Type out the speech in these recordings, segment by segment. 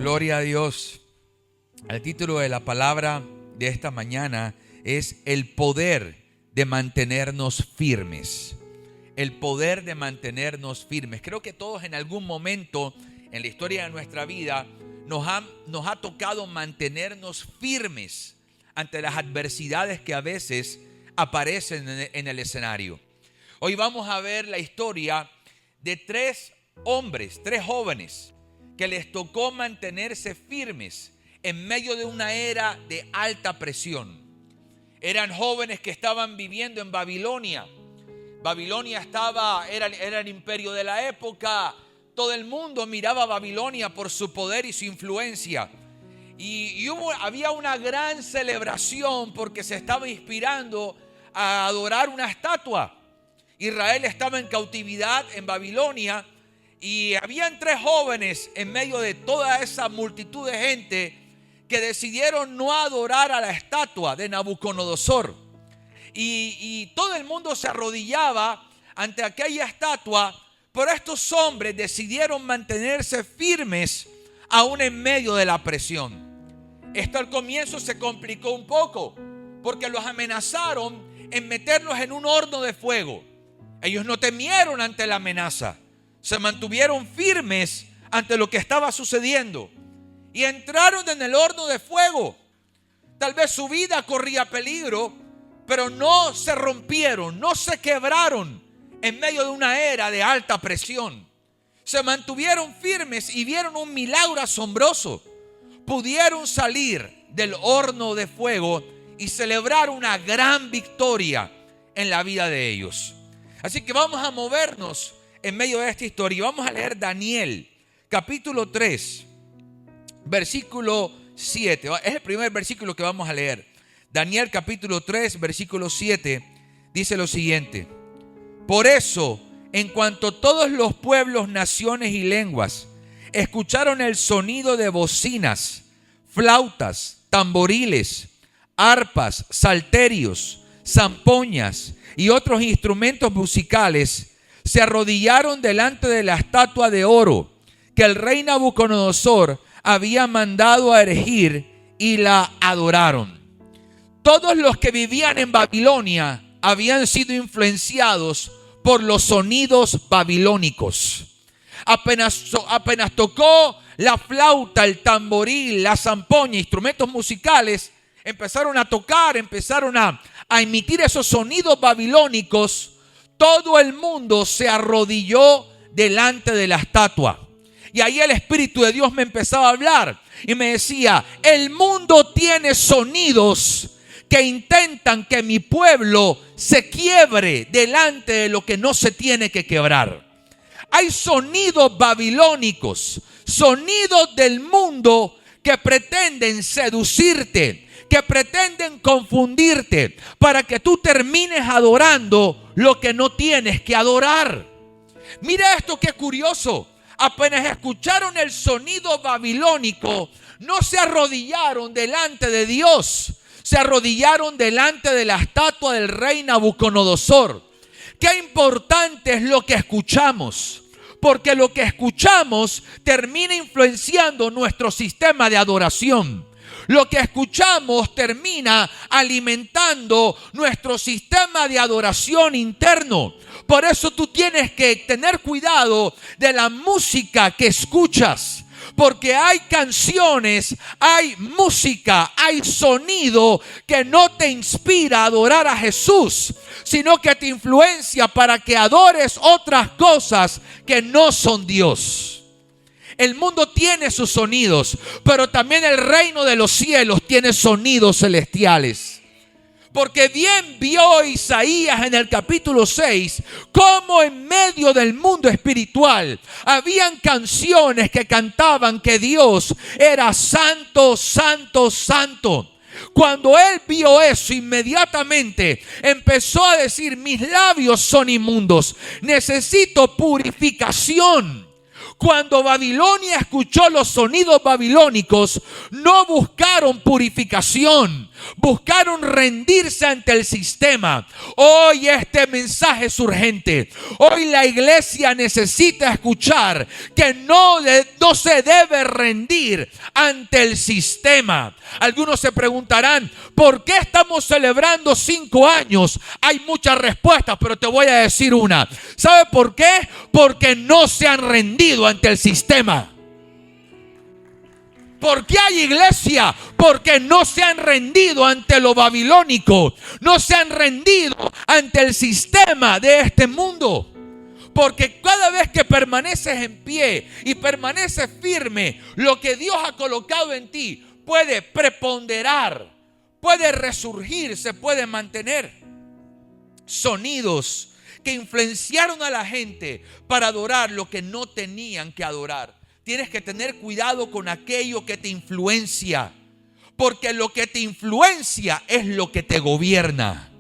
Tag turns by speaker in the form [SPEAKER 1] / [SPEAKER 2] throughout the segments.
[SPEAKER 1] Gloria a Dios. El título de la palabra de esta mañana es el poder de mantenernos firmes. El poder de mantenernos firmes. Creo que todos en algún momento en la historia de nuestra vida nos ha tocado mantenernos firmes ante las adversidades que a veces aparecen en el escenario. Hoy vamos a ver la historia de tres jóvenes que les tocó mantenerse firmes en medio de una era de alta presión. Eran jóvenes que estaban viviendo en Babilonia. Babilonia era el imperio de la época. Todo el mundo miraba a Babilonia por su poder y su influencia. Había una gran celebración porque se estaba inspirando a adorar una estatua. Israel estaba en cautividad en Babilonia y habían tres jóvenes en medio de toda esa multitud de gente que decidieron no adorar a la estatua de Nabucodonosor. Y todo el mundo se arrodillaba ante aquella estatua, pero estos hombres decidieron mantenerse firmes aún en medio de la presión. Esto al comienzo se complicó un poco porque los amenazaron en meterlos en un horno de fuego. Ellos no temieron ante la amenaza, se mantuvieron firmes ante lo que estaba sucediendo y entraron en el horno de fuego. Tal vez su vida corría peligro, pero no se rompieron, no se quebraron en medio de una era de alta presión. Se mantuvieron firmes y vieron un milagro asombroso. Pudieron salir del horno de fuego y celebrar una gran victoria en la vida de ellos. Así que vamos a movernos en medio de esta historia y vamos a leer Daniel, capítulo 3, versículo 7. Es el primer versículo que vamos a leer. Daniel, capítulo 3, versículo 7, dice lo siguiente: Por eso, en cuanto todos los pueblos, naciones y lenguas escucharon el sonido de bocinas, flautas, tamboriles, arpas, salterios, zampoñas y otros instrumentos musicales, se arrodillaron delante de la estatua de oro que el rey Nabucodonosor había mandado a erigir y la adoraron. Todos los que vivían en Babilonia habían sido influenciados por los sonidos babilónicos. Apenas tocó la flauta, el tamboril, la zampoña, instrumentos musicales, empezaron a tocar, empezaron a emitir esos sonidos babilónicos. Todo el mundo se arrodilló delante de la estatua. Y ahí el Espíritu de Dios me empezaba a hablar y me decía: el mundo tiene sonidos que intentan que mi pueblo se quiebre delante de lo que no se tiene que quebrar. Hay sonidos babilónicos, sonidos del mundo que pretenden seducirte, que pretenden confundirte para que tú termines adorando lo que no tienes que adorar. Mira esto, qué curioso. Apenas escucharon el sonido babilónico, no se arrodillaron delante de Dios, se arrodillaron delante de la estatua del rey Nabucodonosor. Qué importante es lo que escuchamos, porque lo que escuchamos termina influenciando nuestro sistema de adoración. Lo que escuchamos termina alimentando nuestro sistema de adoración interno. Por eso tú tienes que tener cuidado de la música que escuchas. Porque hay canciones, hay música, hay sonido que no te inspira a adorar a Jesús, sino que te influencia para que adores otras cosas que no son Dios. El mundo tiene sus sonidos, pero también el reino de los cielos tiene sonidos celestiales. Porque bien vio Isaías en el capítulo 6 cómo en medio del mundo espiritual habían canciones que cantaban que Dios era santo, santo, santo. Cuando él vio eso, inmediatamente empezó a decir: mis labios son inmundos, necesito purificación. Cuando Babilonia escuchó los sonidos babilónicos, no buscaron purificación, Buscaron rendirse ante el sistema. Hoy este mensaje es urgente. Hoy la iglesia necesita escuchar que no se debe rendir ante el sistema. Algunos se preguntarán, ¿por qué estamos celebrando 5 años? Hay muchas respuestas, pero te voy a decir una. ¿Sabe por qué? Porque no se han rendido ante el sistema. ¿Por qué hay iglesia? Porque no se han rendido ante lo babilónico. No se han rendido ante el sistema de este mundo. Porque cada vez que permaneces en pie y permaneces firme, lo que Dios ha colocado en ti puede preponderar, puede resurgir, se puede mantener. Sonidos que influenciaron a la gente para adorar lo que no tenían que adorar. Tienes que tener cuidado con aquello que te influencia, porque lo que te influencia es lo que te gobierna.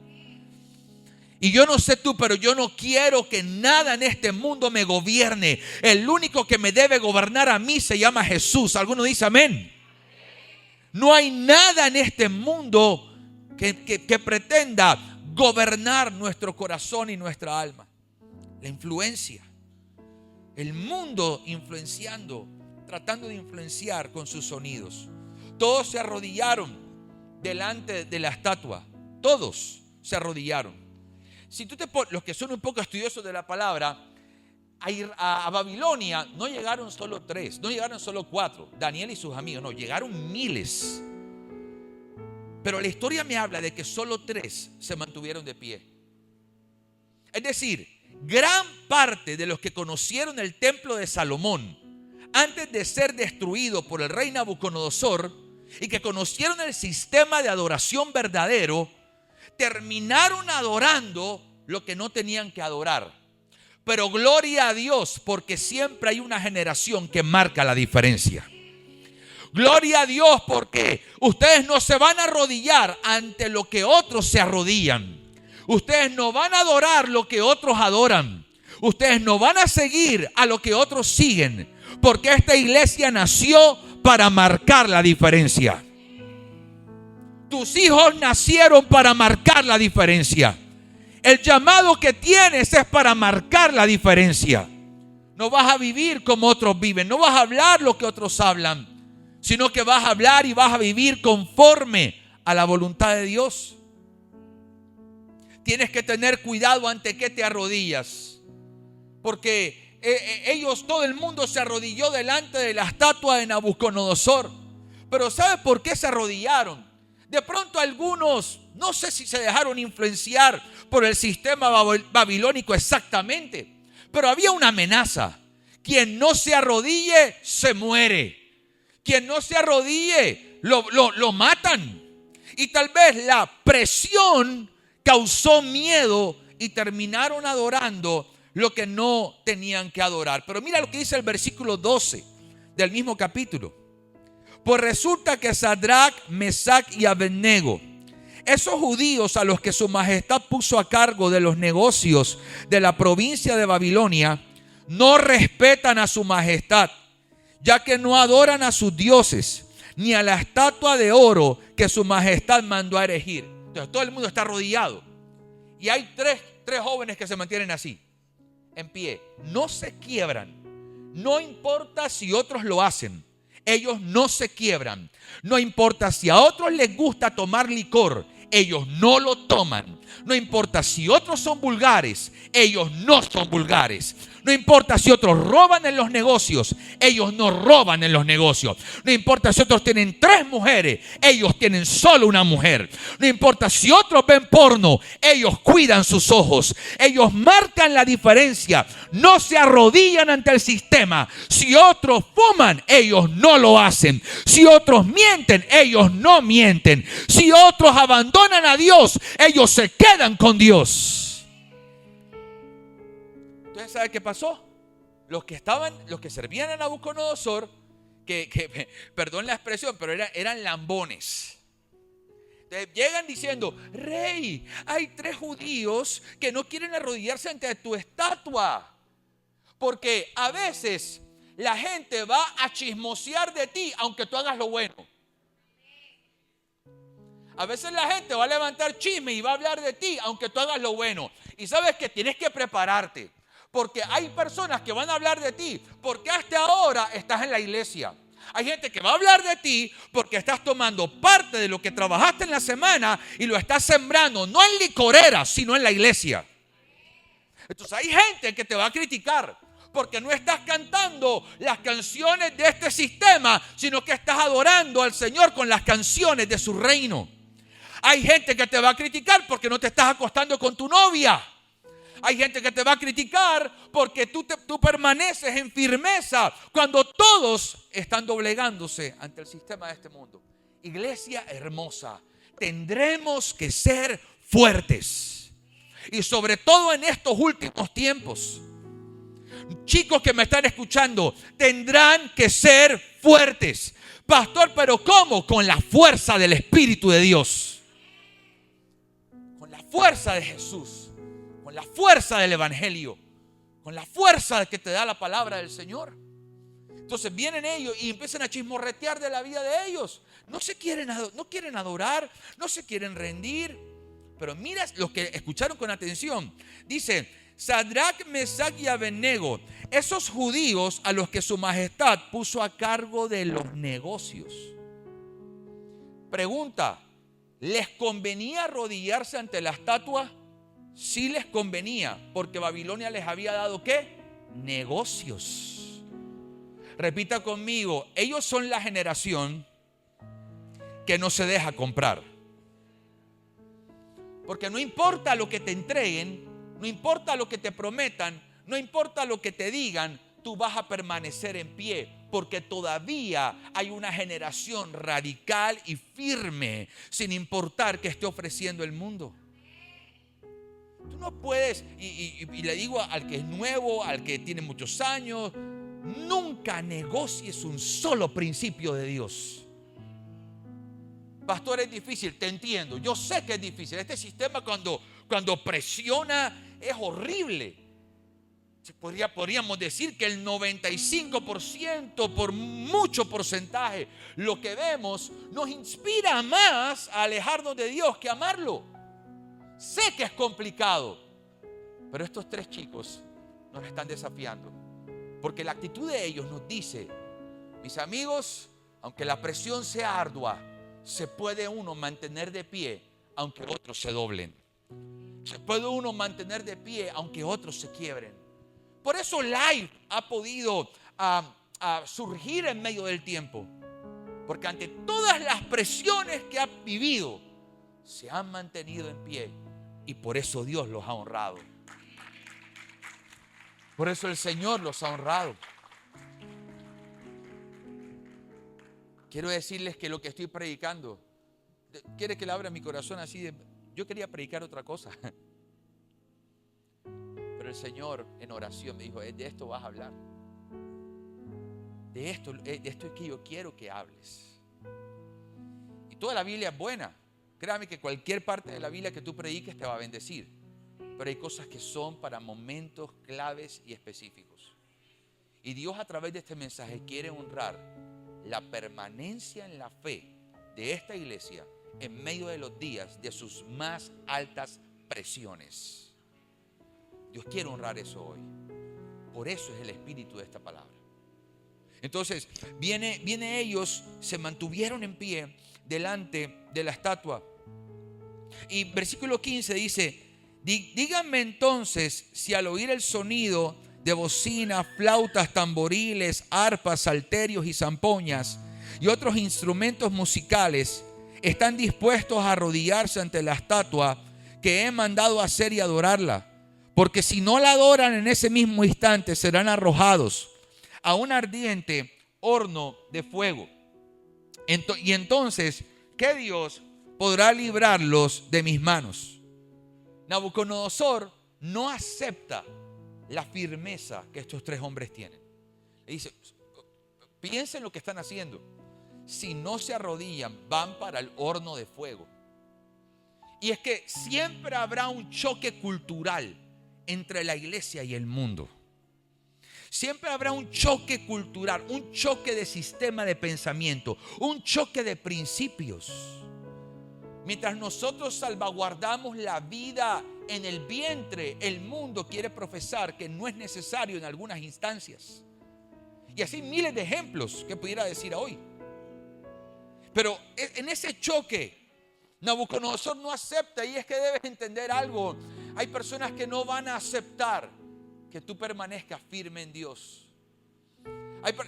[SPEAKER 1] Y yo no sé tú, pero yo no quiero que nada en este mundo me gobierne. El único que me debe gobernar a mí se llama Jesús. ¿Alguno dice amén? No hay nada en este mundo que pretenda gobernar nuestro corazón y nuestra alma. La influencia. El mundo influenciando, tratando de influenciar con sus sonidos. Todos se arrodillaron delante de la estatua. Todos se arrodillaron. Si tú los que son un poco estudiosos de la palabra, a Babilonia no llegaron solo 3, no llegaron solo 4, Daniel y sus amigos, no, llegaron miles. Pero la historia me habla de que solo 3 se mantuvieron de pie. Es decir, gran parte de los que conocieron el templo de Salomón antes de ser destruido por el rey Nabucodonosor y que conocieron el sistema de adoración verdadero, terminaron adorando lo que no tenían que adorar. Pero gloria a Dios, porque siempre hay una generación que marca la diferencia. Gloria a Dios, porque ustedes no se van a arrodillar ante lo que otros se arrodillan. Ustedes no van a adorar lo que otros adoran. Ustedes no van a seguir a lo que otros siguen. Porque esta iglesia nació para marcar la diferencia. Tus hijos nacieron para marcar la diferencia. El llamado que tienes es para marcar la diferencia. No vas a vivir como otros viven. No vas a hablar lo que otros hablan. Sino que vas a hablar y vas a vivir conforme a la voluntad de Dios. Tienes que tener cuidado ante qué te arrodillas. Porque todo el mundo se arrodilló delante de la estatua de Nabucodonosor. Pero ¿sabe por qué se arrodillaron? De pronto algunos, no sé si se dejaron influenciar por el sistema babilónico exactamente, pero había una amenaza. Quien no se arrodille, se muere. Quien no se arrodille, lo matan. Y tal vez la presión causó miedo y terminaron adorando lo que no tenían que adorar. Pero mira lo que dice el versículo 12 del mismo capítulo. Pues resulta que Sadrach, Mesach y Abednego, esos judíos a los que su majestad puso a cargo de los negocios de la provincia de Babilonia, no respetan a su majestad, ya que no adoran a sus dioses, ni a la estatua de oro que su majestad mandó a erigir. Entonces todo el mundo está arrodillado. Y hay tres jóvenes que se mantienen así, en pie. No se quiebran. No importa si otros lo hacen. Ellos no se quiebran. No importa si a otros les gusta tomar licor. Ellos no lo toman. No importa si otros son vulgares. Ellos no son vulgares. No importa si otros roban en los negocios, ellos no roban en los negocios. No importa si otros tienen 3 mujeres, ellos tienen solo una mujer. No importa si otros ven porno, ellos cuidan sus ojos. Ellos marcan la diferencia. No se arrodillan ante el sistema. Si otros fuman, ellos no lo hacen. Si otros mienten, ellos no mienten. Si otros abandonan a Dios, ellos se quedan con Dios. Entonces, ¿sabe qué pasó? Los que servían a Nabucodonosor, perdón la expresión, pero eran lambones. Entonces llegan diciendo: rey, hay 3 judíos que no quieren arrodillarse ante tu estatua. Porque a veces la gente va a chismosear de ti aunque tú hagas lo bueno. A veces la gente va a levantar chisme y va a hablar de ti, aunque tú hagas lo bueno. Y sabes que tienes que prepararte, porque hay personas que van a hablar de ti, porque hasta ahora estás en la iglesia. Hay gente que va a hablar de ti porque estás tomando parte de lo que trabajaste en la semana y lo estás sembrando, no en licoreras, sino en la iglesia. Entonces hay gente que te va a criticar porque no estás cantando las canciones de este sistema, sino que estás adorando al Señor con las canciones de su reino. Hay gente que te va a criticar porque no te estás acostando con tu novia. Hay gente que te va a criticar porque tú permaneces en firmeza cuando todos están doblegándose ante el sistema de este mundo. Iglesia hermosa, tendremos que ser fuertes. Y sobre todo en estos últimos tiempos. Chicos que me están escuchando, tendrán que ser fuertes. Pastor, ¿pero cómo? Con la fuerza del Espíritu de Dios. Con la fuerza de Jesús. Con la fuerza del Evangelio. Con la fuerza que te da la palabra del Señor. Entonces vienen ellos y empiezan a chismorretear de la vida de ellos. No quieren adorar, no se quieren rendir. Pero mira los que escucharon con atención. Dice, Sadrach, Mesach y Abednego, esos judíos a los que su majestad puso a cargo de los negocios. Pregunta, ¿les convenía arrodillarse ante la estatua? Sí les convenía, porque Babilonia les había dado ¿qué? Negocios. Repita conmigo, ellos son la generación que no se deja comprar. Porque no importa lo que te entreguen, no importa lo que te prometan, no importa lo que te digan, tú vas a permanecer en pie. Porque todavía hay una generación radical y firme, sin importar qué esté ofreciendo el mundo. Tú no puedes, y le digo al que es nuevo, al que tiene muchos años, nunca negocies un solo principio de Dios. Pastor, es difícil, te entiendo, yo sé que es difícil. Este sistema cuando presiona es horrible. Podríamos decir que el 95%, por mucho porcentaje, lo que vemos nos inspira más a alejarnos de Dios que a amarlo. Sé que es complicado, pero estos tres chicos nos están desafiando. Porque la actitud de ellos nos dice, mis amigos, aunque la presión sea ardua, se puede uno mantener de pie aunque otros se doblen. Se puede uno mantener de pie aunque otros se quiebren. Por eso Life ha podido surgir en medio del tiempo. Porque ante todas las presiones que ha vivido, se han mantenido en pie. Y por eso Dios los ha honrado. Por eso el Señor los ha honrado. Quiero decirles que lo que estoy predicando, quiere que le abra mi corazón así de, yo quería predicar otra cosa. Pero el Señor en oración me dijo, de esto vas a hablar. De esto es que yo quiero que hables. Y toda la Biblia es buena. Créame que cualquier parte de la Biblia que tú prediques te va a bendecir. Pero hay cosas que son para momentos claves y específicos. Y Dios a través de este mensaje quiere honrar la permanencia en la fe de esta iglesia en medio de los días de sus más altas presiones. Dios quiere honrar eso hoy. Por eso es el espíritu de esta palabra. Entonces, viene ellos, se mantuvieron en pie delante de la estatua. Y versículo 15 dice, díganme entonces si al oír el sonido de bocinas, flautas, tamboriles, arpas, salterios y zampoñas y otros instrumentos musicales están dispuestos a arrodillarse ante la estatua que he mandado hacer y adorarla. Porque si no la adoran en ese mismo instante, serán arrojados a un ardiente horno de fuego. Y entonces, ¿qué Dios podrá librarlos de mis manos? Nabucodonosor no acepta la firmeza que estos tres hombres tienen. Le dice, piensen lo que están haciendo. Si no se arrodillan, van para el horno de fuego. Y es que siempre habrá un choque cultural entre la iglesia y el mundo. Siempre habrá un choque cultural, un choque de sistema de pensamiento, un choque de principios. Mientras nosotros salvaguardamos la vida en el vientre, el mundo quiere profesar que no es necesario en algunas instancias. Y así miles de ejemplos que pudiera decir hoy. Pero en ese choque, Nabucodonosor no acepta, y es que debes entender algo. Hay personas que no van a aceptar que tú permanezcas firme en Dios.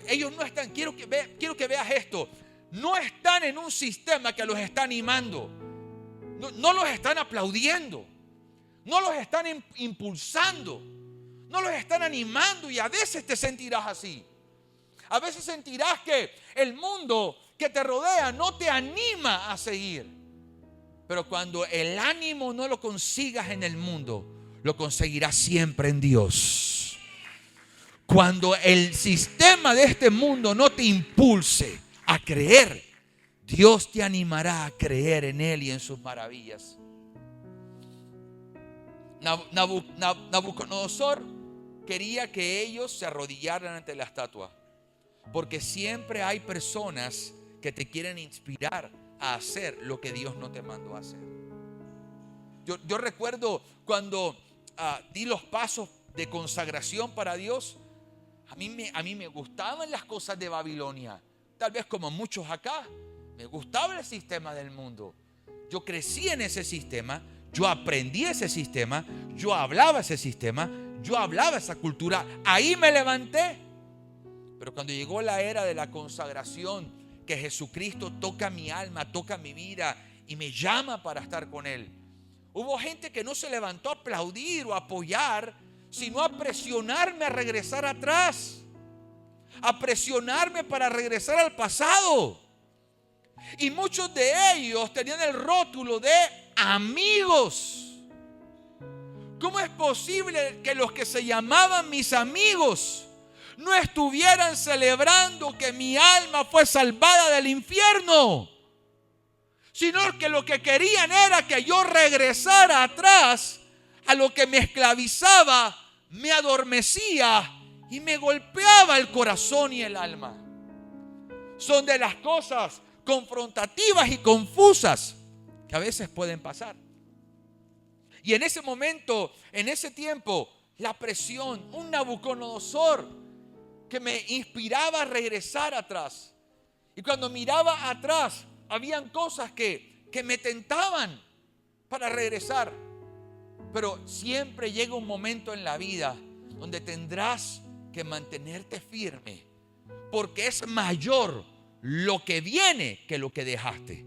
[SPEAKER 1] Ellos no están, quiero que veas esto, no están en un sistema que los está animando. No los están aplaudiendo, no los están impulsando, no los están animando, y a veces te sentirás así. A veces sentirás que el mundo que te rodea no te anima a seguir. Pero cuando el ánimo no lo consigas en el mundo, lo conseguirás siempre en Dios. Cuando el sistema de este mundo no te impulse a creer, Dios te animará a creer en Él y en sus maravillas. Nabucodonosor quería que ellos se arrodillaran ante la estatua, porque siempre hay personas que te quieren inspirar a hacer lo que Dios no te mandó a hacer. Yo recuerdo cuando di los pasos de consagración para Dios. A mí me gustaban las cosas de Babilonia. Tal vez como muchos acá, me gustaba el sistema del mundo. Yo crecí en ese sistema, yo aprendí ese sistema, yo hablaba ese sistema, yo hablaba esa cultura. Ahí me levanté. Pero cuando llegó la era de la consagración, que Jesucristo toca mi alma, toca mi vida y me llama para estar con Él, hubo gente que no se levantó a aplaudir o a apoyar, sino a presionarme a regresar atrás, a presionarme para regresar al pasado. Y muchos de ellos tenían el rótulo de amigos. ¿Cómo es posible que los que se llamaban mis amigos no estuvieran celebrando que mi alma fue salvada del infierno? Sino que lo que querían era que yo regresara atrás a lo que me esclavizaba, me adormecía y me golpeaba el corazón y el alma. Son de las cosas confrontativas y confusas que a veces pueden pasar. Y en ese momento, en ese tiempo, la presión, un Nabucodonosor que me inspiraba a regresar atrás. Y cuando miraba atrás, habían cosas que me tentaban para regresar. Pero siempre llega un momento en la vida donde tendrás que mantenerte firme, porque es mayor lo que viene que lo que dejaste.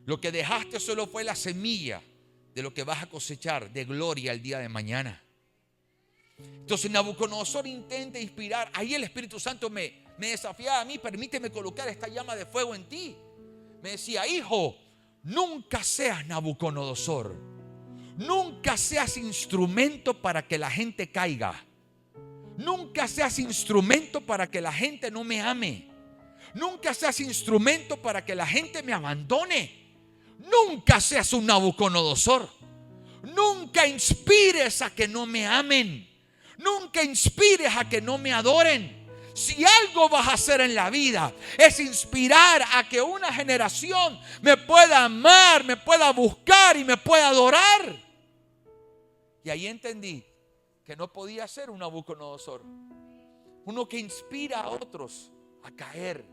[SPEAKER 1] Lo que dejaste solo fue la semilla de lo que vas a cosechar de gloria el día de mañana. Entonces Nabucodonosor intenta inspirar. Ahí el Espíritu Santo me desafiaba a mí: permíteme colocar esta llama de fuego en ti. Me decía: hijo, nunca seas Nabucodonosor. Nunca seas instrumento para que la gente caiga. Nunca seas instrumento para que la gente no me ame. Nunca seas instrumento para que la gente me abandone. Nunca seas un Nabucodonosor. Nunca inspires a que no me amen. Nunca inspires a que no me adoren. Si algo vas a hacer en la vida es inspirar a que una generación me pueda amar, me pueda buscar y me pueda adorar. Y ahí entendí que no podía ser un Nabucodonosor. Uno que inspira a otros a caer.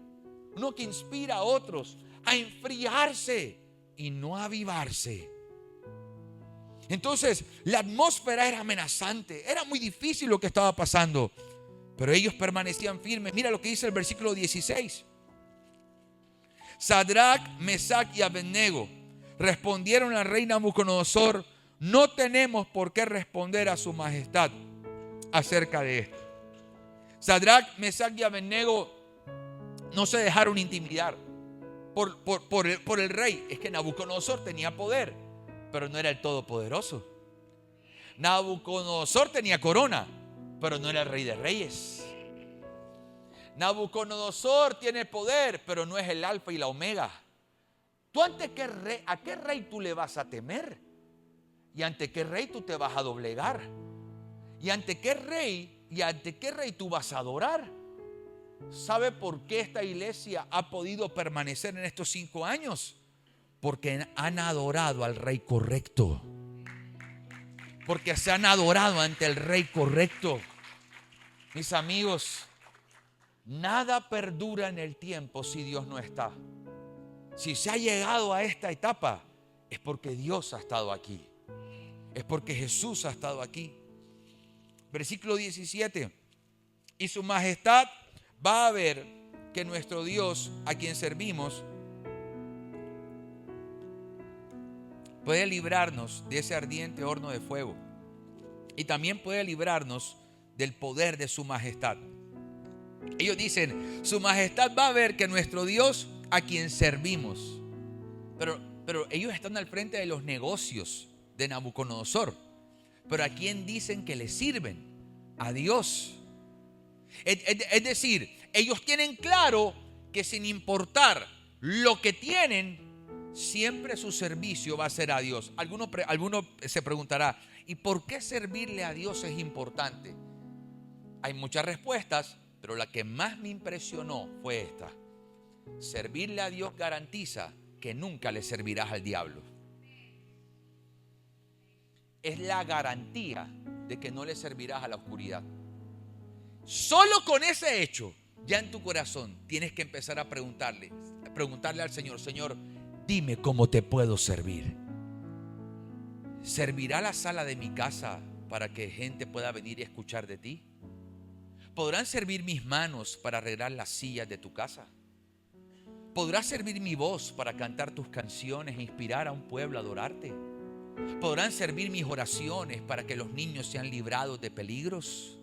[SPEAKER 1] Uno que inspira a otros a enfriarse y no a avivarse. Entonces la atmósfera era amenazante. Era muy difícil lo que estaba pasando, pero ellos permanecían firmes. Mira lo que dice el versículo 16. Sadrac, Mesac y Abednego respondieron al rey Nabucodonosor: no tenemos por qué responder a su majestad acerca de esto. Sadrac, Mesac y Abednego no se dejaron intimidar por el rey. Es que Nabucodonosor tenía poder, pero no era el todopoderoso. Nabucodonosor tenía corona, pero no era el rey de reyes. Nabucodonosor tiene poder, pero no es el alfa y la omega. ¿Tú a qué rey tú le vas a temer? ¿Y ante qué rey tú te vas a doblegar? ¿Y ante qué rey tú vas a adorar? ¿Sabe por qué esta iglesia ha podido permanecer en estos 5 años? Porque han adorado al Rey correcto. Porque se han adorado ante el Rey correcto. Mis amigos, nada perdura en el tiempo si Dios no está. Si se ha llegado a esta etapa, es porque Dios ha estado aquí. Es porque Jesús ha estado aquí. Versículo 17. Y su majestad va a ver que nuestro Dios, a quien servimos, puede librarnos de ese ardiente horno de fuego. Y también puede librarnos del poder de su majestad. Ellos dicen, su majestad va a ver que nuestro Dios, a quien servimos. Pero ellos están al frente de los negocios de Nabucodonosor. Pero ¿a quién dicen que le sirven? A Dios. Es decir, ellos tienen claro que sin importar lo que tienen, siempre su servicio va a ser a Dios. Alguno se preguntará, ¿y por qué servirle a Dios es importante? Hay muchas respuestas, pero la que más me impresionó fue esta. Servirle a Dios garantiza que nunca le servirás al diablo. Es la garantía de que no le servirás a la oscuridad. Solo con ese hecho, ya en tu corazón tienes que empezar a preguntarle al Señor, Señor, dime cómo te puedo servir. ¿Servirá la sala de mi casa para que gente pueda venir y escuchar de ti? ¿Podrán servir mis manos para arreglar las sillas de tu casa? ¿Podrá servir mi voz para cantar tus canciones e inspirar a un pueblo a adorarte? ¿Podrán servir mis oraciones para que los niños sean librados de peligros?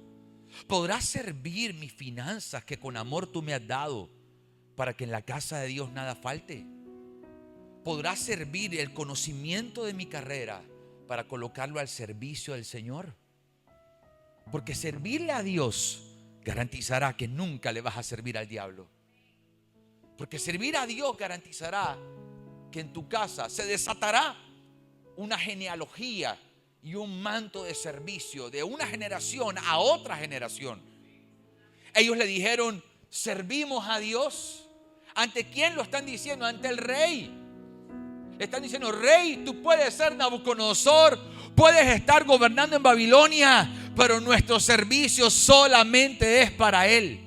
[SPEAKER 1] ¿Podrá servir mis finanzas que con amor tú me has dado para que en la casa de Dios nada falte? ¿Podrá servir el conocimiento de mi carrera para colocarlo al servicio del Señor? Porque servirle a Dios garantizará que nunca le vas a servir al diablo. Porque servir a Dios garantizará que en tu casa se desatará una genealogía y un manto de servicio de una generación a otra generación. Ellos le dijeron, servimos a Dios. ¿Ante quién lo están diciendo? Ante el rey. Le están diciendo, rey, tú puedes ser Nabucodonosor, puedes estar gobernando en Babilonia, pero nuestro servicio solamente es para Él.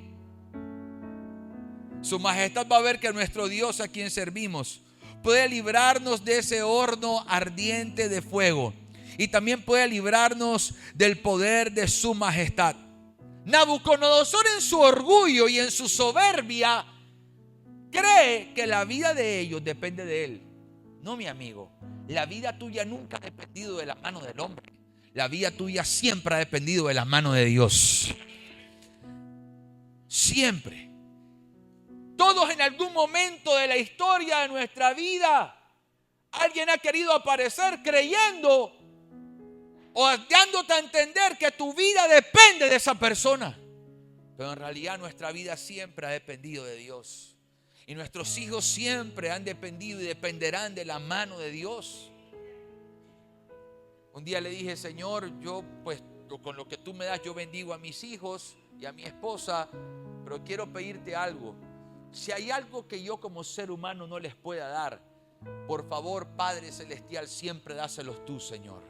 [SPEAKER 1] Su majestad va a ver que nuestro Dios, a quien servimos, puede librarnos de ese horno ardiente de fuego y también puede librarnos del poder de su majestad. Nabucodonosor, en su orgullo y en su soberbia, cree que la vida de ellos depende de él. No, mi amigo, la vida tuya nunca ha dependido de la mano del hombre. La vida tuya siempre ha dependido de la mano de Dios. Siempre. Todos en algún momento de la historia de nuestra vida, alguien ha querido aparecer creyendo o dándote a entender que tu vida depende de esa persona. Pero en realidad nuestra vida siempre ha dependido de Dios. Y nuestros hijos siempre han dependido y dependerán de la mano de Dios. Un día le dije, Señor, yo pues con lo que tú me das, yo bendigo a mis hijos y a mi esposa, pero quiero pedirte algo. Si hay algo que yo como ser humano no les pueda dar, por favor, Padre Celestial, siempre dáselos tú, Señor.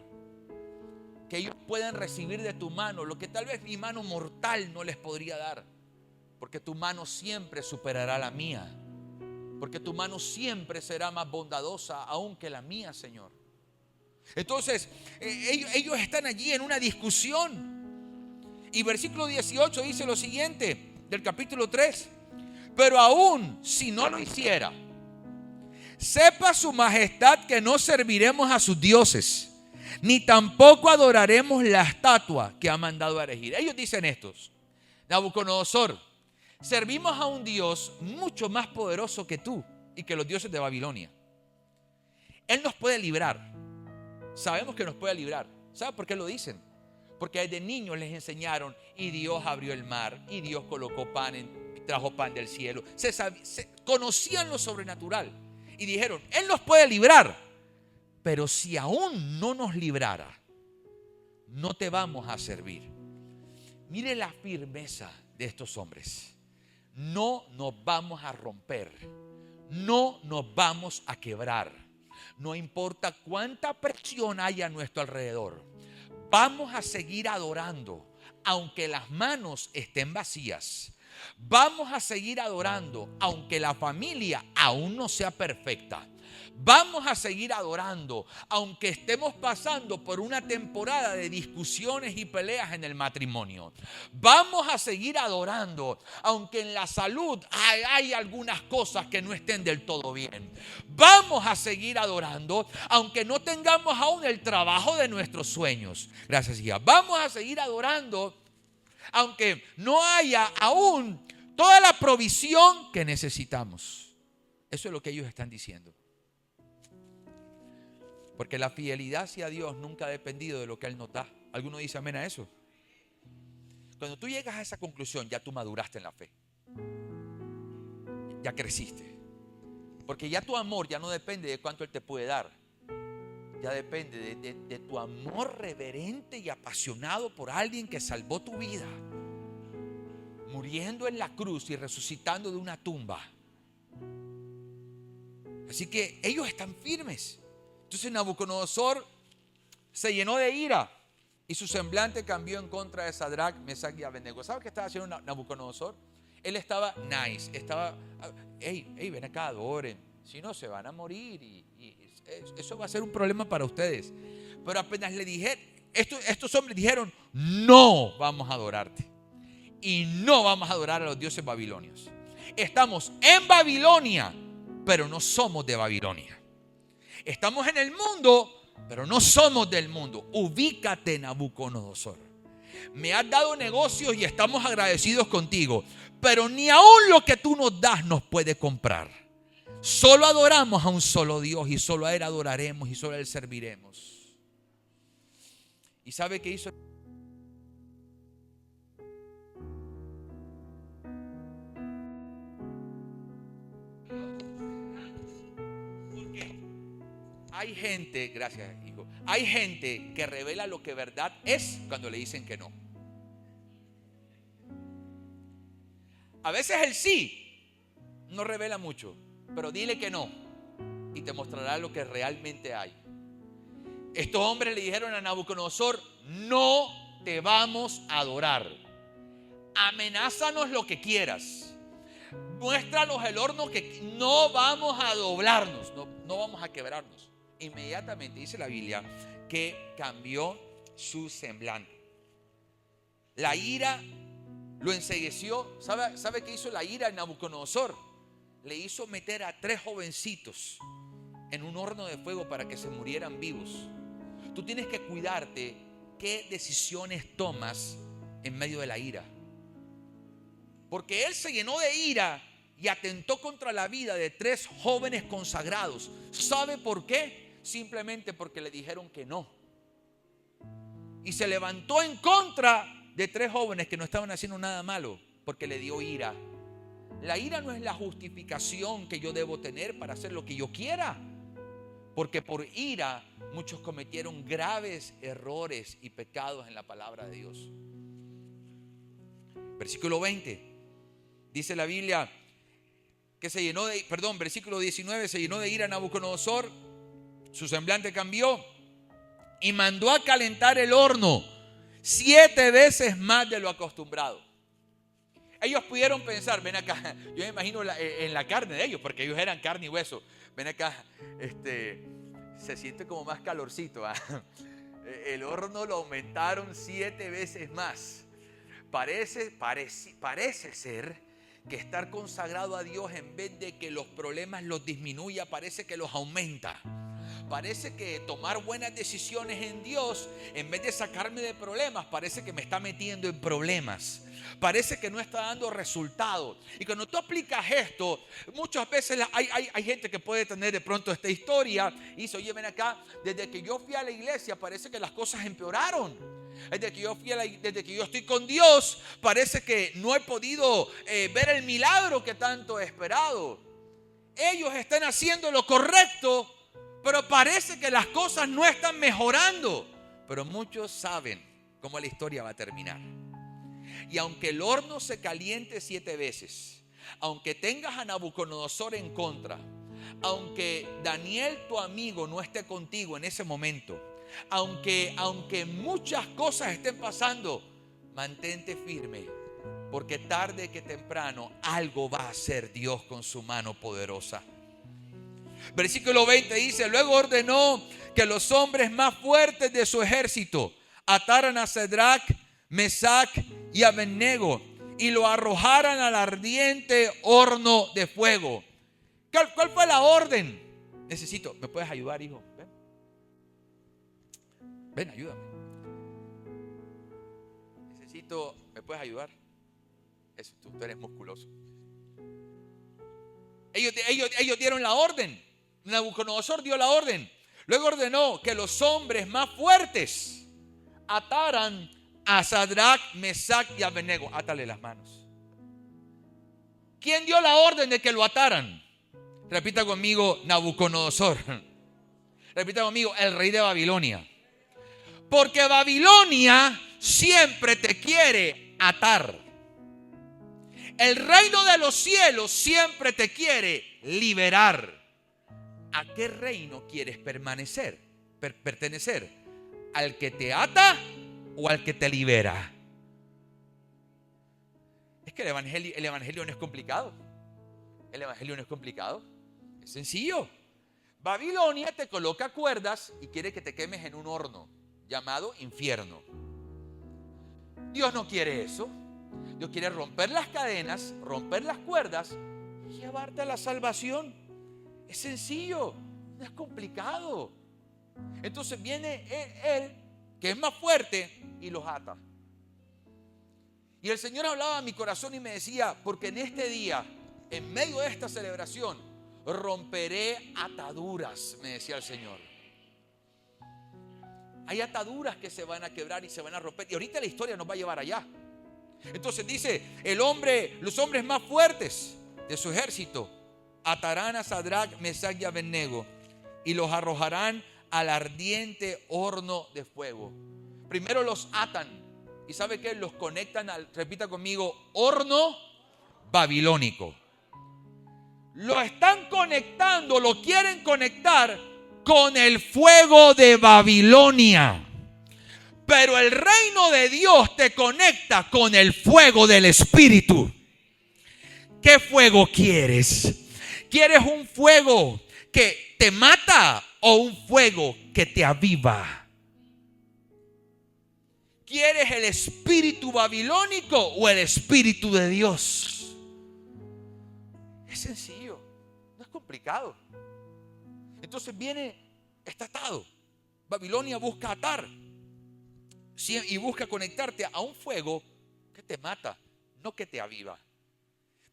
[SPEAKER 1] Que ellos puedan recibir de tu mano lo que tal vez mi mano mortal no les podría dar. Porque tu mano siempre superará la mía. Porque tu mano siempre será más bondadosa aún que la mía, Señor. Entonces, ellos están allí en una discusión. Y versículo 18 dice lo siguiente, del capítulo 3. Pero aún si no lo hiciera, sepa su majestad que no serviremos a sus dioses, ni tampoco adoraremos la estatua que ha mandado a erigir. Ellos dicen estos: Nabucodonosor, servimos a un Dios mucho más poderoso que tú y que los dioses de Babilonia. Él nos puede librar. Sabemos que nos puede librar. ¿Sabe por qué lo dicen? Porque desde niños les enseñaron y Dios abrió el mar y Dios colocó trajo pan del cielo. Conocían lo sobrenatural y dijeron, Él nos puede librar, pero si aún no nos librara, no te vamos a servir. Mire la firmeza de estos hombres. No nos vamos a romper, no nos vamos a quebrar. No importa cuánta presión haya a nuestro alrededor, vamos a seguir adorando, aunque las manos estén vacías. Vamos a seguir adorando, aunque la familia aún no sea perfecta. Vamos a seguir adorando, aunque estemos pasando por una temporada de discusiones y peleas en el matrimonio. Vamos a seguir adorando, aunque en la salud hay algunas cosas que no estén del todo bien. Vamos a seguir adorando, aunque no tengamos aún el trabajo de nuestros sueños. Gracias, hija. Vamos a seguir adorando, aunque no haya aún toda la provisión que necesitamos. Eso es lo que ellos están diciendo. Porque la fidelidad hacia Dios nunca ha dependido de lo que Él nos da. ¿Alguno dice amén a eso? Cuando tú llegas a esa conclusión, ya tú maduraste en la fe. Ya creciste. Porque ya tu amor ya no depende de cuánto Él te puede dar. Ya depende de tu amor reverente y apasionado por alguien que salvó tu vida, muriendo en la cruz y resucitando de una tumba. Así que ellos están firmes. Entonces Nabucodonosor se llenó de ira y su semblante cambió en contra de Sadrach, Mesach y Abednego. ¿Sabe qué estaba haciendo Nabucodonosor? Él estaba nice, hey, ven acá, adoren, si no se van a morir y eso va a ser un problema para ustedes. Pero apenas le dije, estos hombres dijeron, no vamos a adorarte y no vamos a adorar a los dioses babilonios. Estamos en Babilonia, pero no somos de Babilonia. Estamos en el mundo, pero no somos del mundo. Ubícate, Nabucodonosor. Me has dado negocios y estamos agradecidos contigo, pero ni aún lo que tú nos das nos puede comprar. Solo adoramos a un solo Dios y solo a Él adoraremos y solo a Él serviremos. ¿Y sabe qué hizo? Hay gente, gracias hijo, hay gente que revela lo que verdad es cuando le dicen que no. A veces el sí no revela mucho, pero dile que no y te mostrará lo que realmente hay. Estos hombres le dijeron a Nabucodonosor, no te vamos a adorar. Amenázanos lo que quieras. Muéstranos el horno que no vamos a doblarnos, no vamos a quebrarnos. Inmediatamente dice la Biblia que cambió su semblante. La ira lo encegueció. ¿Sabe qué hizo la ira en Nabucodonosor? Le hizo meter a 3 jovencitos en un horno de fuego para que se murieran vivos. Tú tienes que cuidarte qué decisiones tomas en medio de la ira. Porque él se llenó de ira y atentó contra la vida de 3 jóvenes consagrados. ¿Sabe por qué? Simplemente porque le dijeron que no. Y se levantó en contra de 3 jóvenes que no estaban haciendo nada malo, porque le dio ira. La ira no es la justificación que yo debo tener para hacer lo que yo quiera, porque por ira muchos cometieron graves errores y pecados en la palabra de Dios. Versículo 20 dice la Biblia que versículo 19, se llenó de ira Nabucodonosor, su semblante cambió y mandó a calentar el horno 7 veces más de lo acostumbrado. Ellos pudieron pensar, ven acá, yo me imagino en la carne de ellos, porque ellos eran carne y hueso. Ven acá, se siente como más calorcito, ¿eh? El horno lo aumentaron 7 veces más. Parece ser que estar consagrado a Dios, en vez de que los problemas los disminuya, parece que los aumenta. Parece que tomar buenas decisiones en Dios, en vez de sacarme de problemas, parece que me está metiendo en problemas. Parece que no está dando resultado. Y cuando tú aplicas esto, muchas veces hay gente que puede tener de pronto esta historia y dice, oye, ven acá, desde que yo fui a la iglesia parece que las cosas empeoraron. Desde que yo estoy con Dios, parece que no he podido ver el milagro que tanto he esperado. Ellos están haciendo lo correcto, pero parece que las cosas no están mejorando. Pero muchos saben cómo la historia va a terminar. Y aunque el horno se caliente 7 veces, aunque tengas a Nabucodonosor en contra, aunque Daniel, tu amigo, no esté contigo en ese momento, aunque muchas cosas estén pasando, mantente firme, porque tarde que temprano algo va a hacer Dios con su mano poderosa. Versículo 20 dice: luego ordenó que los hombres más fuertes de su ejército ataran a Sadrach, Mesach y Abednego y lo arrojaran al ardiente horno de fuego. ¿Cuál fue la orden? ¿Me puedes ayudar, hijo? Ven, ayúdame. ¿Me puedes ayudar? Eso, tú eres musculoso. Ellos dieron la orden. Nabucodonosor dio la orden. Luego ordenó que los hombres más fuertes ataran a Sadrach, Mesach y Abednego. Átale las manos. ¿Quién dio la orden de que lo ataran? Repita conmigo: Nabucodonosor. Repita conmigo: el rey de Babilonia. Porque Babilonia siempre te quiere atar. El reino de los cielos siempre te quiere liberar. ¿A qué reino quieres pertenecer? ¿Al que te ata o al que te libera? Es que el evangelio no es complicado. El evangelio no es complicado. Es sencillo. Babilonia te coloca cuerdas y quiere que te quemes en un horno llamado infierno. Dios no quiere eso. Dios quiere romper las cadenas, romper las cuerdas y llevarte a la salvación. Es sencillo, no es complicado. Entonces viene él, que es más fuerte, y los ata. Y el Señor hablaba a mi corazón y me decía: porque en este día, en medio de esta celebración, romperé ataduras, me decía el Señor. Hay ataduras que se van a quebrar y se van a romper. Y ahorita la historia nos va a llevar allá. Entonces dice: los hombres más fuertes de su ejército atarán a Sadrach, Mesach y Abednego y los arrojarán al ardiente horno de fuego. Primero los atan. ¿Y sabe qué? Los conectan repita conmigo: horno babilónico. Lo están conectando, lo quieren conectar con el fuego de Babilonia. Pero el reino de Dios te conecta con el fuego del Espíritu. ¿Qué fuego quieres? ¿Quieres un fuego que te mata o un fuego que te aviva? ¿Quieres el espíritu babilónico o el espíritu de Dios? Es sencillo, no es complicado. Entonces está atado. Babilonia busca atar y busca conectarte a un fuego que te mata, no que te aviva.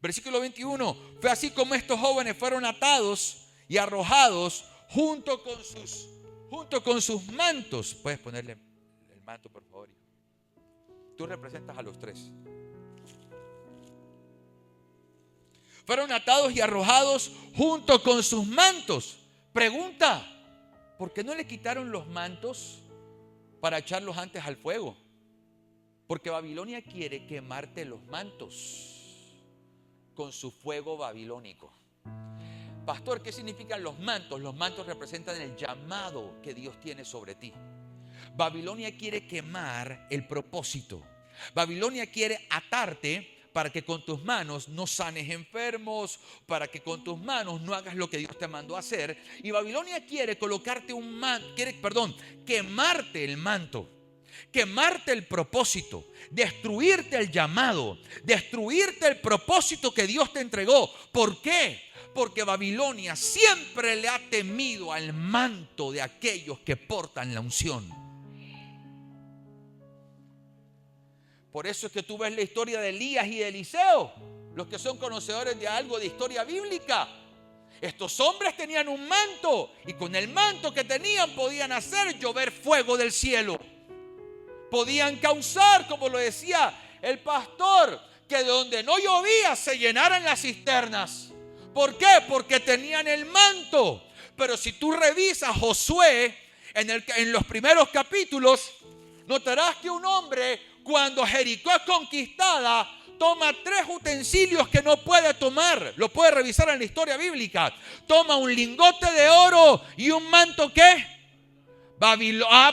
[SPEAKER 1] Versículo 21: fue así como estos jóvenes fueron atados y arrojados junto con sus mantos. Puedes ponerle el manto, por favor, hijo. Tú representas a los tres. Fueron atados y arrojados junto con sus mantos. Pregunta: ¿por qué no le quitaron los mantos para echarlos antes al fuego? Porque Babilonia quiere quemarte los mantos con su fuego babilónico. Pastor, ¿qué significan los mantos? Los mantos representan el llamado que Dios tiene sobre ti. Babilonia quiere quemar el propósito. Babilonia quiere atarte para que con tus manos no sanes enfermos, para que con tus manos no hagas lo que Dios te mandó a hacer. Y Babilonia quiere colocarte quemarte el manto, quemarte el propósito, destruirte el llamado, destruirte el propósito que Dios te entregó. ¿Por qué? Porque Babilonia siempre le ha temido al manto de aquellos que portan la unción. Por eso es que tú ves la historia de Elías y de Eliseo. Los que son conocedores de algo de historia bíblica, estos hombres tenían un manto y con el manto que tenían podían hacer llover fuego del cielo. Podían causar, como lo decía el pastor, que de donde no llovía se llenaran las cisternas. ¿Por qué? Porque tenían el manto. Pero si tú revisas Josué en los primeros capítulos, notarás que un hombre, cuando Jericó es conquistada, toma 3 utensilios que no puede tomar. Lo puede revisar en la historia bíblica. Toma un lingote de oro y un manto, ¿qué?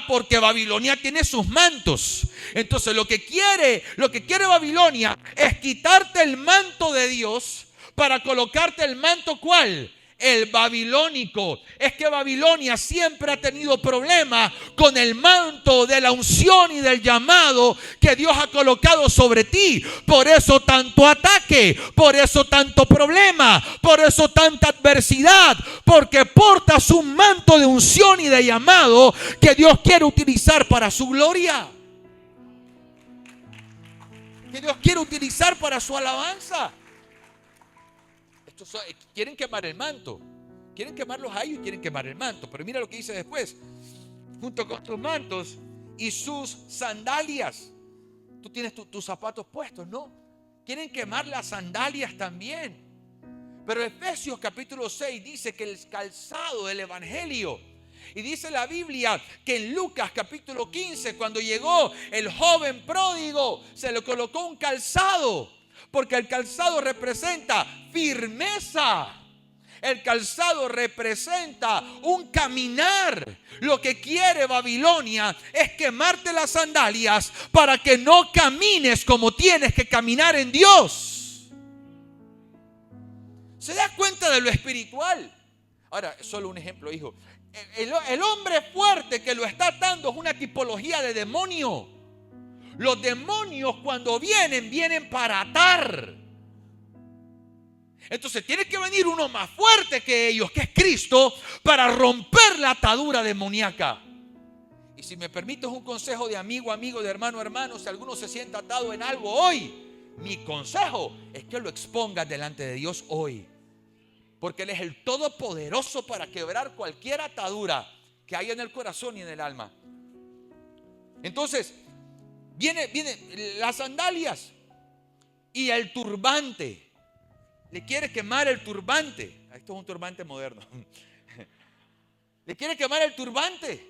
[SPEAKER 1] Porque Babilonia tiene sus mantos. Entonces lo que quiere Babilonia es quitarte el manto de Dios para colocarte el manto, ¿cuál? El babilónico. Es que Babilonia siempre ha tenido problemas con el manto de la unción y del llamado que Dios ha colocado sobre ti. Por eso tanto ataque, por eso tanto problema, por eso tanta adversidad, porque portas un manto de unción y de llamado que Dios quiere utilizar para su gloria, que Dios quiere utilizar para su alabanza. Quieren quemar el manto, quieren quemarlos a ellos y quieren quemar el manto. Pero mira lo que dice después: junto con tus mantos y sus sandalias. Tú tienes tus zapatos puestos, ¿no? Quieren quemar las sandalias también. Pero Efesios capítulo 6 dice que el calzado del evangelio. Y dice la Biblia que en Lucas capítulo 15, cuando llegó el joven pródigo, se le colocó un calzado. Porque el calzado representa firmeza. El calzado representa un caminar. Lo que quiere Babilonia es quemarte las sandalias para que no camines como tienes que caminar en Dios. ¿Se da cuenta de lo espiritual? Ahora, solo un ejemplo, hijo. El hombre fuerte que lo está atando es una tipología de demonio. Los demonios cuando vienen para atar. Entonces tiene que venir uno más fuerte que ellos, que es Cristo, para romper la atadura demoníaca. Y si me permites un consejo de amigo, de hermano, si alguno se siente atado en algo hoy, mi consejo es que lo expongas delante de Dios hoy. Porque Él es el todopoderoso para quebrar cualquier atadura que haya en el corazón y en el alma. Entonces, Viene las sandalias y el turbante. Le quiere quemar el turbante. Esto es un turbante moderno. Le quiere quemar el turbante.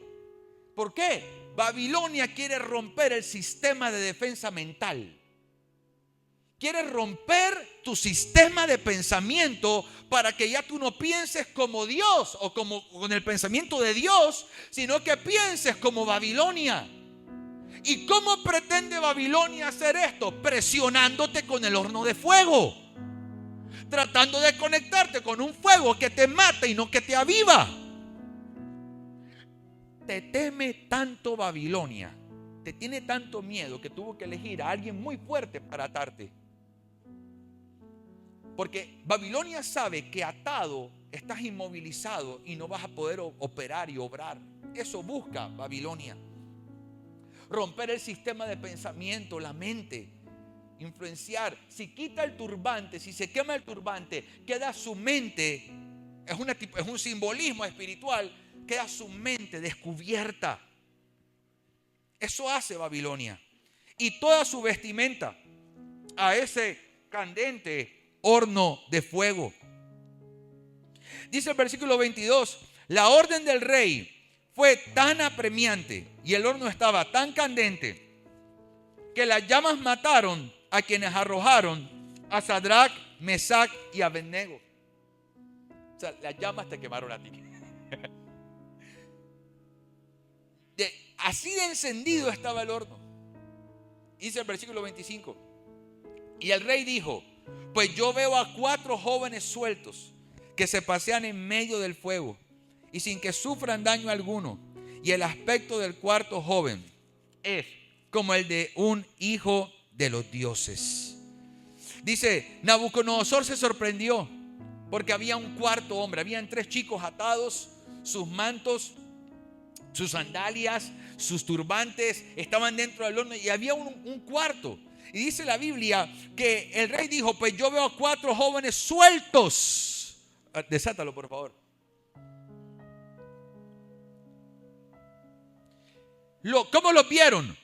[SPEAKER 1] ¿Por qué? Babilonia quiere romper el sistema de defensa mental. Quiere romper tu sistema de pensamiento para que ya tú no pienses como Dios o como con el pensamiento de Dios, sino que pienses como Babilonia. ¿Y cómo pretende Babilonia hacer esto? Presionándote con el horno de fuego, tratando de conectarte con un fuego que te mata y no que te aviva. Te teme tanto Babilonia, te tiene tanto miedo que tuvo que elegir a alguien muy fuerte para atarte. Porque Babilonia sabe que atado estás inmovilizado y no vas a poder operar y obrar. Eso busca Babilonia. Romper el sistema de pensamiento, la mente, influenciar. Si quita el turbante, si se quema el turbante, queda su mente, es un simbolismo espiritual, queda su mente descubierta. Eso hace Babilonia. Y toda su vestimenta a ese candente horno de fuego. Dice el versículo 22, la orden del rey fue tan apremiante y el horno estaba tan candente que las llamas mataron a quienes arrojaron a Sadrach, Mesach y Abednego. O sea, las llamas te quemaron a ti. Así de encendido estaba el horno. Dice el versículo 25. Y el rey dijo: pues yo veo a 4 jóvenes sueltos que se pasean en medio del fuego y sin que sufran daño alguno. Y el aspecto del cuarto joven es como el de un hijo de los dioses. Dice, Nabucodonosor se sorprendió porque había un cuarto hombre. Habían 3 chicos atados, sus mantos, sus sandalias, sus turbantes estaban dentro del horno y había un cuarto. Y dice la Biblia que el rey dijo: pues yo veo a 4 jóvenes sueltos. Desátalo, por favor. ¿Cómo los vieron?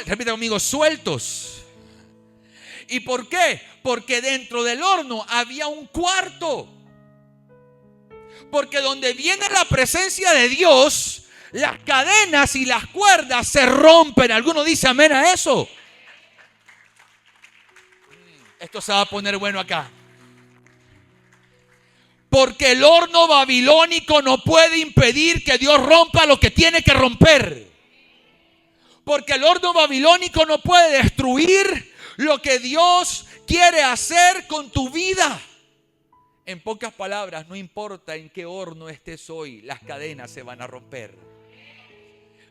[SPEAKER 1] Repita conmigo, sueltos. ¿Y por qué? Porque dentro del horno había un cuarto. Porque donde viene la presencia de Dios, las cadenas y las cuerdas se rompen. ¿Alguno dice amén a eso? Esto se va a poner bueno acá. Porque el horno babilónico no puede impedir que Dios rompa lo que tiene que romper. Porque el horno babilónico no puede destruir lo que Dios quiere hacer con tu vida. En pocas palabras, no importa en qué horno estés hoy, las cadenas se van a romper.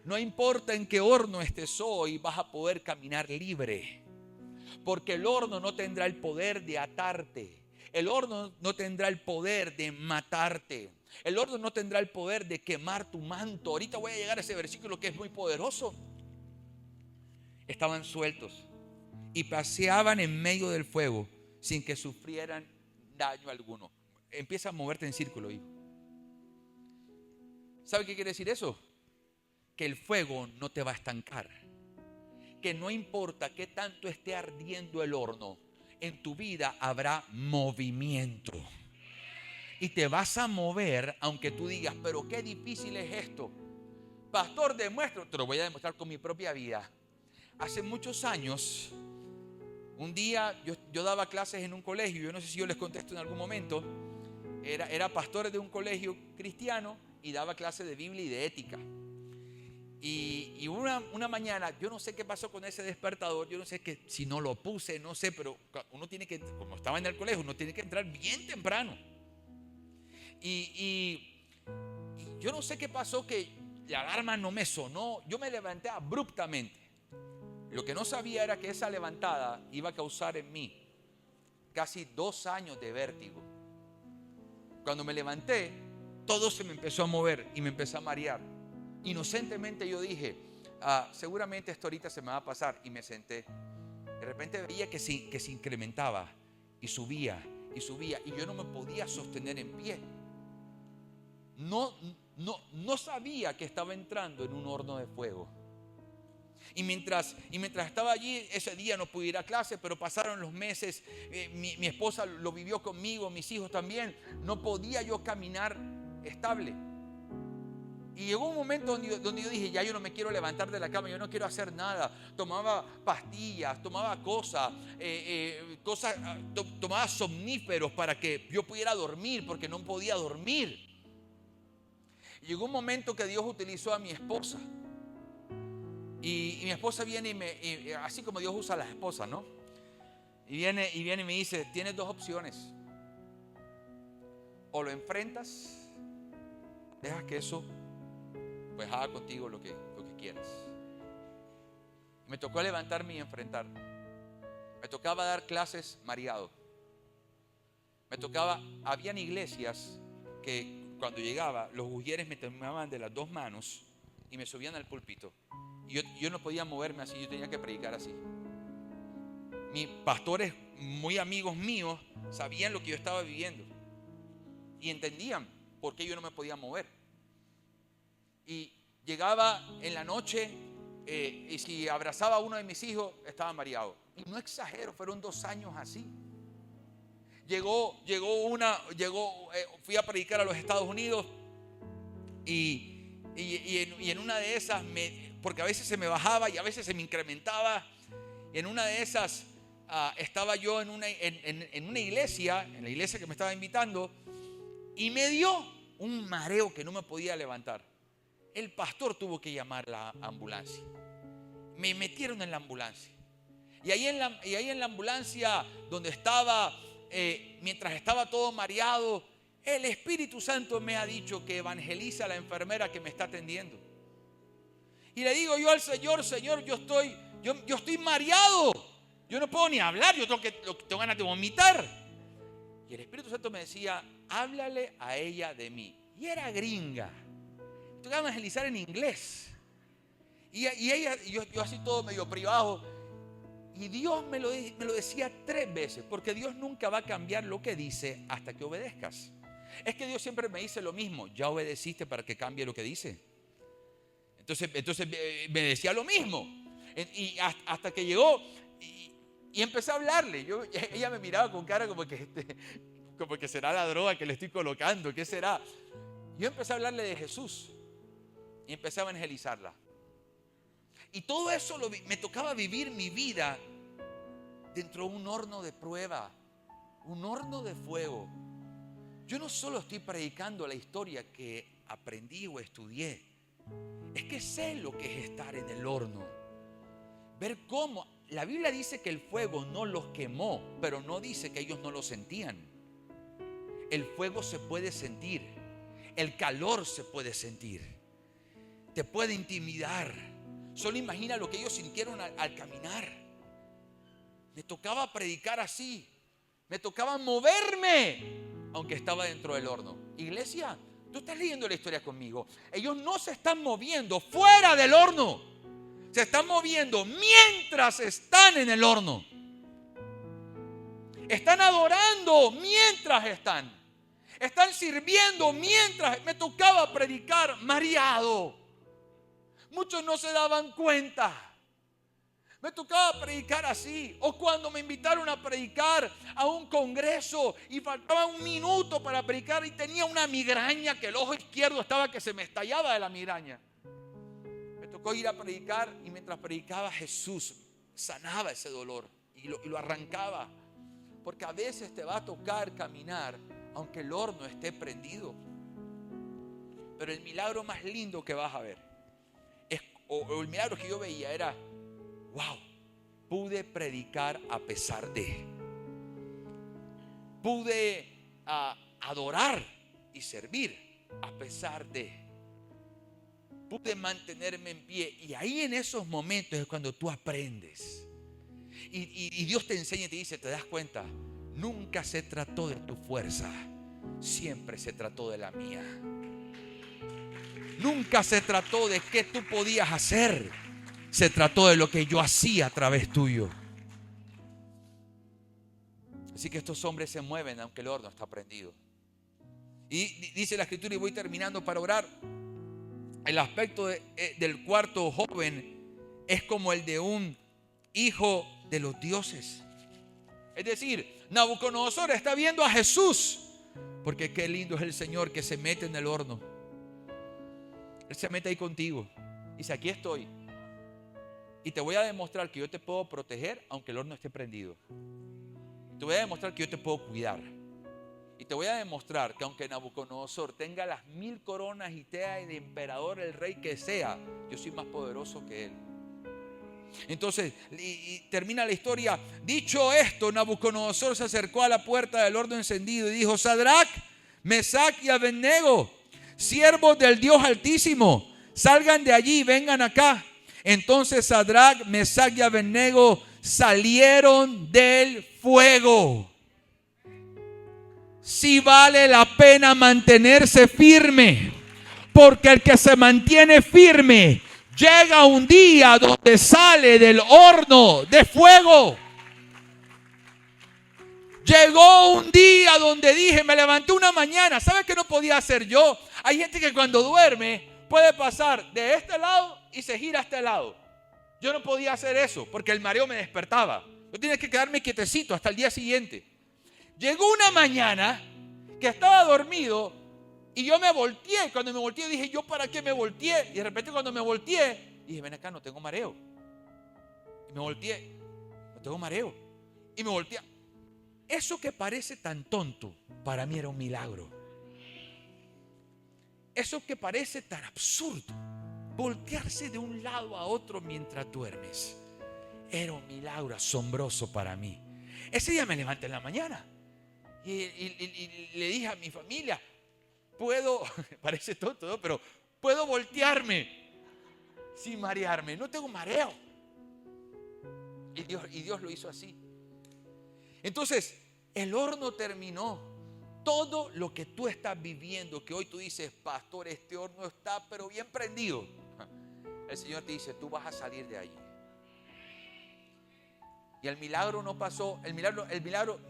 [SPEAKER 1] No importa en qué horno estés hoy, vas a poder caminar libre. Porque el horno no tendrá el poder de atarte. El horno no tendrá el poder de matarte. El horno no tendrá el poder de quemar tu manto. Ahorita voy a llegar a ese versículo que es muy poderoso. Estaban sueltos y paseaban en medio del fuego sin que sufrieran daño alguno. Empieza a moverte en círculo, hijo. ¿Sabe qué quiere decir eso? Que el fuego no te va a estancar. Que no importa qué tanto esté ardiendo el horno, en tu vida habrá movimiento. Y te vas a mover aunque tú digas, pero qué difícil es esto. Pastor, demuestro. Te lo voy a demostrar con mi propia vida. Hace muchos años, un día yo daba clases en un colegio. Yo no sé si yo les contesto en algún momento. Era pastor de un colegio cristiano y daba clases de Biblia y de ética. Y una mañana, yo no sé qué pasó con ese despertador. Yo no sé si no lo puse, no sé, pero uno tiene que, como estaba en el colegio, uno tiene que entrar bien temprano. Y yo no sé qué pasó, que la alarma no me sonó. Yo me levanté abruptamente. Lo que no sabía era que esa levantada iba a causar en mí casi 2 años de vértigo. Cuando me levanté, todo se me empezó a mover y me empezó a marear. Inocentemente yo dije, seguramente esto ahorita se me va a pasar, y me senté. De repente veía que se incrementaba y subía y subía, y yo no me podía sostener en pie. No sabía que estaba entrando en un horno de fuego. Y mientras estaba allí, ese día no pude ir a clase, pero pasaron los meses. Mi esposa lo vivió conmigo, mis hijos también. No podía yo caminar estable. Y llegó un momento donde yo dije, ya yo no me quiero levantar de la cama, yo no quiero hacer nada. Tomaba pastillas, tomaba cosas, tomaba somníferos para que yo pudiera dormir, porque no podía dormir. Y llegó un momento que Dios utilizó a mi esposa. Y mi esposa viene así como Dios usa a las esposas, ¿no? Y viene y me dice, tienes 2 opciones. O lo enfrentas, dejas que eso pues haga contigo lo que quieras. Me tocó levantarme y enfrentar. Me tocaba dar clases mareado. Habían iglesias que cuando llegaba, los ujieres me tomaban de las 2 manos y me subían al púlpito. Y yo no podía moverme así, yo tenía que predicar así. Mis pastores, muy amigos míos, sabían lo que yo estaba viviendo y entendían por qué yo no me podía mover. Y llegaba en la noche y si abrazaba a uno de mis hijos, estaba mareado. Y no exagero, fueron 2 años así. Fui a predicar a los Estados Unidos y en una de esas, porque a veces se me bajaba y a veces se me incrementaba, y en una de esas estaba yo en una iglesia, en la iglesia que me estaba invitando, y me dio un mareo que no me podía levantar. El pastor tuvo que llamar la ambulancia. Me metieron en la ambulancia. Y ahí en la ambulancia donde estaba, mientras estaba todo mareado, el Espíritu Santo me ha dicho que evangeliza a la enfermera que me está atendiendo. Y le digo yo al Señor, yo estoy mareado. Yo no puedo ni hablar, yo tengo ganas de vomitar. Y el Espíritu Santo me decía, háblale a ella de mí. Y era gringa. Tengo que evangelizar en inglés. Y ella, yo así todo medio privado. Y Dios me lo decía 3 veces. Porque Dios nunca va a cambiar lo que dice hasta que obedezcas. Es que Dios siempre me dice lo mismo. Ya obedeciste para que cambie lo que dice. Entonces me decía lo mismo. Y hasta que llegó y empecé a hablarle. Ella me miraba con cara como que será la droga que le estoy colocando. ¿Qué será? Yo empecé a hablarle de Jesús. Y empecé a evangelizarla. Y todo eso me tocaba vivir mi vida dentro de un horno de prueba, un horno de fuego. Yo no solo estoy predicando la historia que aprendí o estudié, es que sé lo que es estar en el horno. Ver cómo la Biblia dice que el fuego no los quemó, pero no dice que ellos no lo sentían. El fuego se puede sentir, el calor se puede sentir, te puede intimidar. Solo imagina lo que ellos sintieron al caminar. Me tocaba predicar así, me tocaba moverme, aunque estaba dentro del horno. Iglesia, tú estás leyendo la historia conmigo. Ellos no se están moviendo fuera del horno, se están moviendo mientras están en el horno. Están adorando mientras están sirviendo mientras. Me tocaba predicar mareado. Muchos no se daban cuenta. Me tocaba predicar así. O cuando me invitaron a predicar a un congreso y faltaba un minuto para predicar y tenía una migraña, que el ojo izquierdo estaba que se me estallaba de la migraña. Me tocó ir a predicar y mientras predicaba Jesús sanaba ese dolor y lo arrancaba. Porque a veces te va a tocar caminar aunque el horno esté prendido. Pero el milagro más lindo que vas a ver o el milagro que yo veía era: wow, pude predicar a pesar de. Pude adorar y servir a pesar de. Pude mantenerme en pie. Y ahí en esos momentos es cuando tú aprendes. Y Dios te enseña y te dice: ¿te das cuenta? Nunca se trató de tu fuerza, siempre se trató de la mía. Nunca se trató de qué tú podías hacer, se trató de lo que yo hacía a través tuyo. Así que estos hombres se mueven aunque el horno está prendido. Y dice la escritura, y voy terminando para orar, el aspecto del cuarto joven es como el de un hijo de los dioses. Es decir, Nabucodonosor está viendo a Jesús, porque qué lindo es el Señor que se mete en el horno. Él se mete ahí contigo y dice: aquí estoy y te voy a demostrar que yo te puedo proteger aunque el horno esté prendido. Te voy a demostrar que yo te puedo cuidar. Y te voy a demostrar que aunque Nabucodonosor tenga las 1000 coronas y sea de emperador, el rey que sea, yo soy más poderoso que él. Entonces, y termina la historia. Dicho esto, Nabucodonosor se acercó a la puerta del horno encendido y dijo: Sadrac, Mesac y Abednego, siervos del Dios Altísimo, salgan de allí y vengan acá. Entonces Sadrac, Mesac y Abednego salieron del fuego. Si vale la pena mantenerse firme, porque el que se mantiene firme llega un día donde sale del horno de fuego. Llegó un día donde dije, me levanté una mañana, ¿sabes qué no podía hacer yo? Hay gente que cuando duerme puede pasar de este lado y se gira a este lado. Yo no podía hacer eso porque el mareo me despertaba. Yo tenía que quedarme quietecito hasta el día siguiente. Llegó una mañana que estaba dormido y yo me volteé. Cuando me volteé dije, ¿yo para qué me volteé? Y de repente cuando me volteé dije, ven acá, no tengo mareo. Y me volteé, no tengo mareo. Y me volteé. Eso que parece tan tonto, para mí era un milagro. Eso que parece tan absurdo, voltearse de un lado a otro mientras duermes, era un milagro asombroso para mí. Ese día me levanté en la mañana y le dije a mi familia, puedo, parece tonto, ¿no? Pero puedo voltearme sin marearme, no tengo mareo. Y Dios lo hizo así. Entonces, el horno terminó. Todo lo que tú estás viviendo, que hoy tú dices, pastor, este horno está pero bien prendido, el Señor te dice, tú vas a salir de ahí. Y el milagro no pasó. El milagro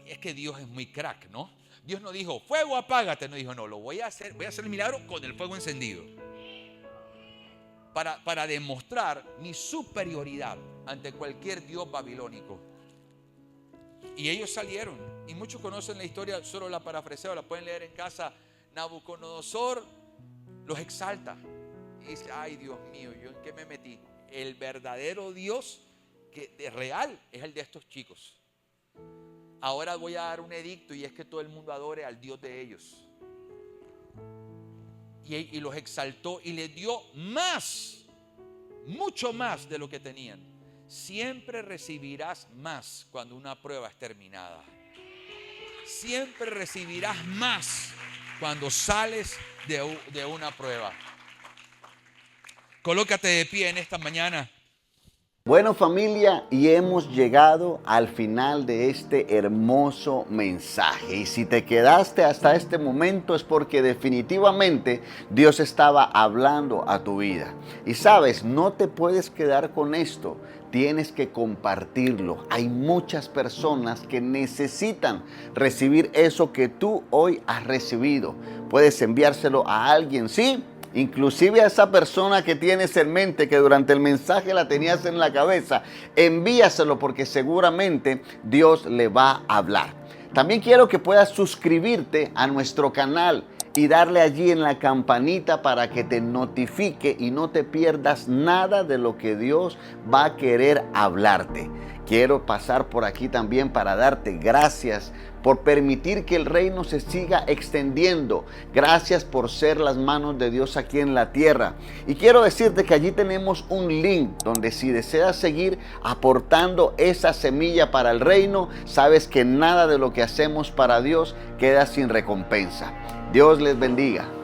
[SPEAKER 1] es que Dios es muy crack, ¿no? Dios no dijo, fuego, apágate. No dijo, no, voy a hacer el milagro con el fuego encendido. Para demostrar mi superioridad ante cualquier dios babilónico. Y ellos salieron. Y muchos conocen la historia, solo la parafraseo, la pueden leer en casa. Nabucodonosor los exalta. Y dice, ay Dios mío, ¿yo en qué me metí? El verdadero Dios que de real es el de estos chicos. ahora voy a dar un edicto y es que todo el mundo adore al Dios de ellos. Y los exaltó y les dio más, mucho más de lo que tenían. Siempre recibirás más cuando una prueba es terminada. Siempre recibirás más cuando sales de una prueba. Colócate de pie en esta mañana.
[SPEAKER 2] Bueno, familia, y hemos llegado al final de este hermoso mensaje. Y si te quedaste hasta este momento es porque definitivamente Dios estaba hablando a tu vida. Y sabes, no te puedes quedar con esto. Tienes que compartirlo. Hay muchas personas que necesitan recibir eso que tú hoy has recibido. Puedes enviárselo a alguien, ¿sí? Inclusive a esa persona que tienes en mente, que durante el mensaje la tenías en la cabeza, envíaselo porque seguramente Dios le va a hablar. También quiero que puedas suscribirte a nuestro canal y darle allí en la campanita para que te notifique y no te pierdas nada de lo que Dios va a querer hablarte. Quiero pasar por aquí también para darte gracias por permitir que el reino se siga extendiendo. Gracias por ser las manos de Dios aquí en la tierra. Y quiero decirte que allí tenemos un link donde si deseas seguir aportando esa semilla para el reino, sabes que nada de lo que hacemos para Dios queda sin recompensa. Dios les bendiga.